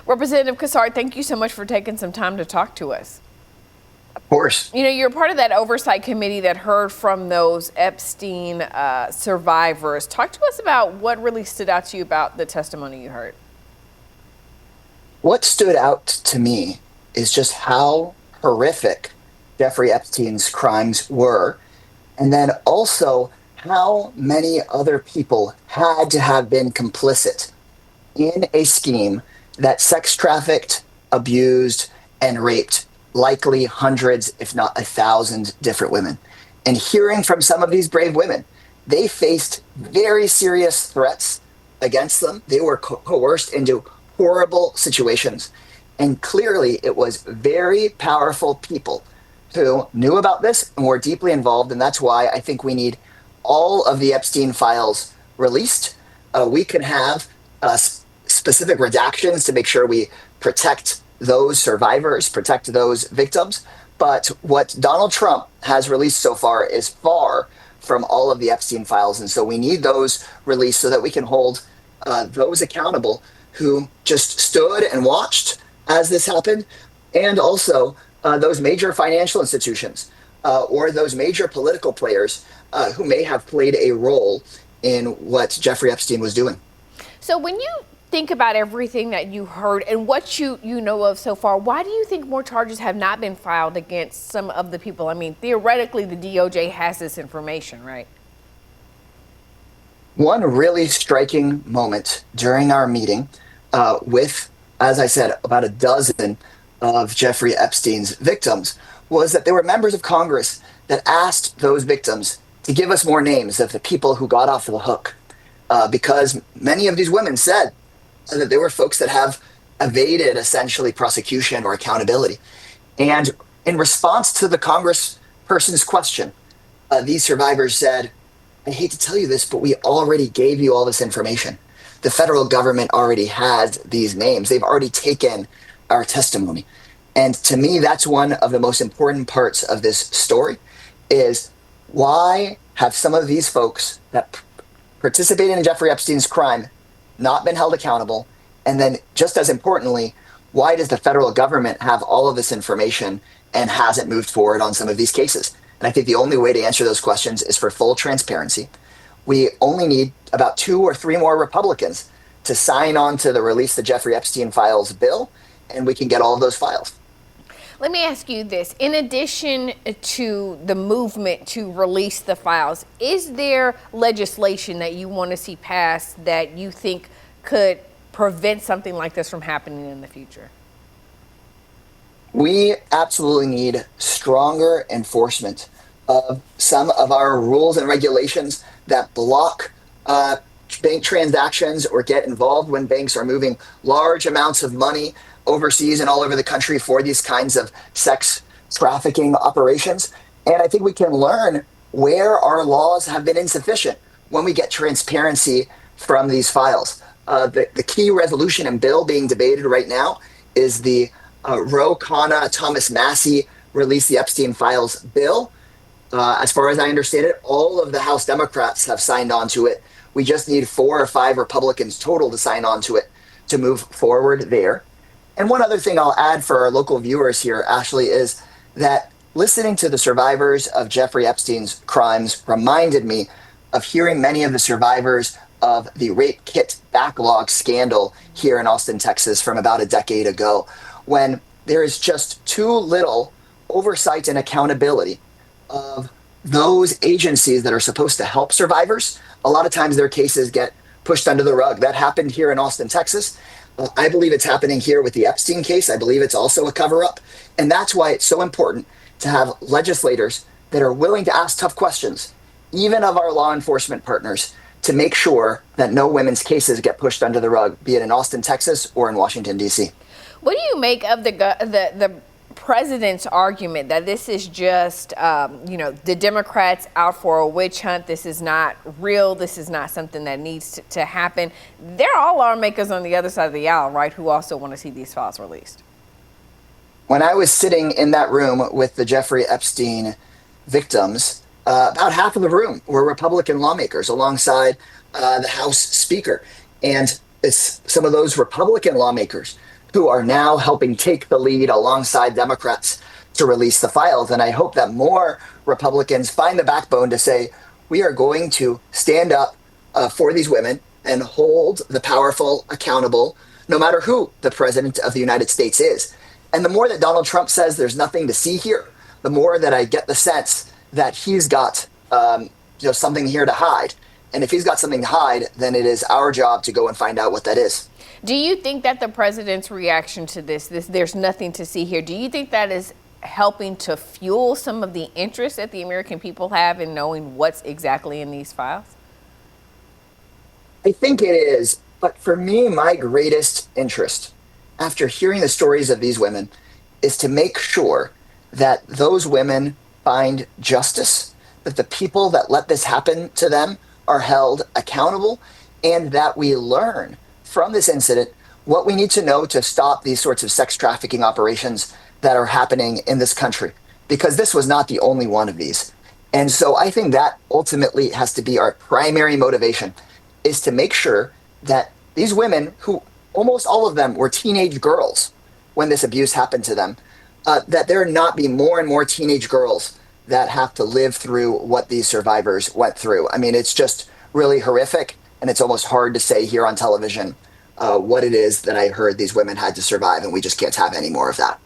Representative Casar, thank you so much for taking some time to talk to us. Of course. You know, you're part of that oversight committee that heard from those Epstein survivors. Talk to us about what really stood out to you about the testimony you heard. What stood out to me is just how horrific Jeffrey Epstein's crimes were, and then also how many other people had to have been complicit in a scheme that sex trafficked, abused, and raped likely hundreds, if not 1,000 different women. And hearing from some of these brave women, they faced very serious threats against them. They were coerced into horrible situations. And clearly it was very powerful people who knew about this and were deeply involved. And that's why I think we need all of the Epstein files released. We can have specific redactions to make sure we protect those survivors, protect those victims. But what Donald Trump has released so far is far from all of the Epstein files. And so we need those released so that we can hold those accountable who just stood and watched as this happened. And also those major financial institutions or those major political players who may have played a role in what Jeffrey Epstein was doing. So when you think about everything that you heard and what you know of so far, why do you think more charges have not been filed against some of the people? I mean, theoretically, the DOJ has this information, right? One really striking moment during our meeting with, as I said, about a dozen of Jeffrey Epstein's victims was that there were members of Congress that asked those victims to give us more names of the people who got off the hook because many of these women said that there were folks that have evaded essentially prosecution or accountability. And in response to the congressperson's question, these survivors said, I hate to tell you this, but we already gave you all this information. The federal government already has these names. They've already taken our testimony. And to me, that's one of the most important parts of this story is why have some of these folks that participated in Jeffrey Epstein's crime not been held accountable? And then just as importantly, why does the federal government have all of this information and hasn't moved forward on some of these cases? And I think the only way to answer those questions is for full transparency. We only need about 2 or 3 more Republicans to sign on to the Release the Jeffrey Epstein Files bill, and we can get all of those files. Let me ask you this. In addition to the movement to release the files, is there legislation that you want to see passed that you think could prevent something like this from happening in the future? We absolutely need stronger enforcement of some of our rules and regulations that block bank transactions or get involved when banks are moving large amounts of money overseas and all over the country for these kinds of sex trafficking operations. And I think we can learn where our laws have been insufficient when we get transparency from these files. The key resolution and bill being debated right now is the Ro Khanna Thomas Massie Release the Epstein Files bill. As far as I understand it, all of the House Democrats have signed on to it. We just need 4 or 5 Republicans total to sign on to it to move forward there. And one other thing I'll add for our local viewers here, Ashley, is that listening to the survivors of Jeffrey Epstein's crimes reminded me of hearing many of the survivors of the rape kit backlog scandal here in Austin, Texas from about a decade ago, when there is just too little oversight and accountability of those agencies that are supposed to help survivors. A lot of times their cases get pushed under the rug. That happened here in Austin, Texas. I believe it's happening here with the Epstein case. I believe it's also a cover-up. And that's why it's so important to have legislators that are willing to ask tough questions, even of our law enforcement partners, to make sure that no women's cases get pushed under the rug, be it in Austin, Texas, or in Washington, D.C. What do you make of the president's argument that this is just, the Democrats out for a witch hunt? This is not real. This is not something that needs to happen. There are lawmakers on the other side of the aisle, right, who also want to see these files released. When I was sitting in that room with the Jeffrey Epstein victims, about half of the room were Republican lawmakers alongside the House Speaker. And it's some of those Republican lawmakers who are now helping take the lead alongside Democrats to release the files. And I hope that more Republicans find the backbone to say, we are going to stand up for these women and hold the powerful accountable, no matter who the president of the United States is. And the more that Donald Trump says there's nothing to see here, the more that I get the sense that he's got something here to hide. And if he's got something to hide, then it is our job to go and find out what that is. Do you think that the president's reaction to this there's nothing to see here, do you think that is helping to fuel some of the interest that the American people have in knowing what's exactly in these files? I think it is. But for me, my greatest interest after hearing the stories of these women is to make sure that those women find justice, that the people that let this happen to them are held accountable, and that we learn from this incident what we need to know to stop these sorts of sex trafficking operations that are happening in this country, because this was not the only one of these. And so I think that ultimately has to be our primary motivation, is to make sure that these women, who almost all of them were teenage girls when this abuse happened to them, that there not be more and more teenage girls that have to live through what these survivors went through. I mean, it's just really horrific, and it's almost hard to say here on television what it is that I heard these women had to survive, and we just can't have any more of that.